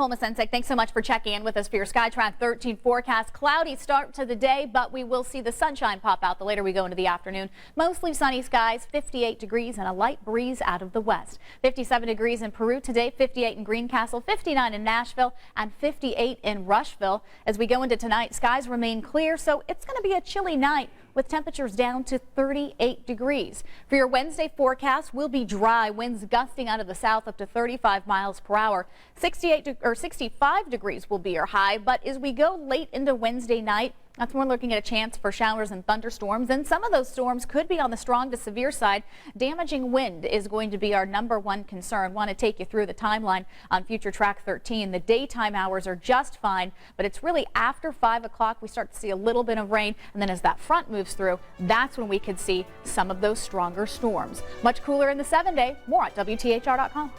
Nicole Masensek, thanks so much for checking in with us for your SkyTrak 13 forecast. Cloudy start to the day, but we will see the sunshine pop out the later we go into the afternoon. Mostly sunny skies, 58 degrees and a light breeze out of the west. 57 degrees in Peru today, 58 in Greencastle, 59 in Nashville, and 58 in Rushville. As we go into tonight, skies remain clear, so it's going to be a chilly night with temperatures down to 38 degrees. For your Wednesday forecast, will be dry, winds gusting out of the south up to 35 miles per hour. 65 degrees will be your high, but as we go late into Wednesday night, that's when we're looking at a chance for showers and thunderstorms, and some of those storms could be on the strong to severe side. Damaging wind is going to be our #1 concern. Want to take you through the timeline on Future Track 13. The daytime hours are just fine, but it's really after 5 o'clock we start to see a little bit of rain, and then as that front moves through, that's when we could see some of those stronger storms. Much cooler in the 7-day. More at WTHR.com.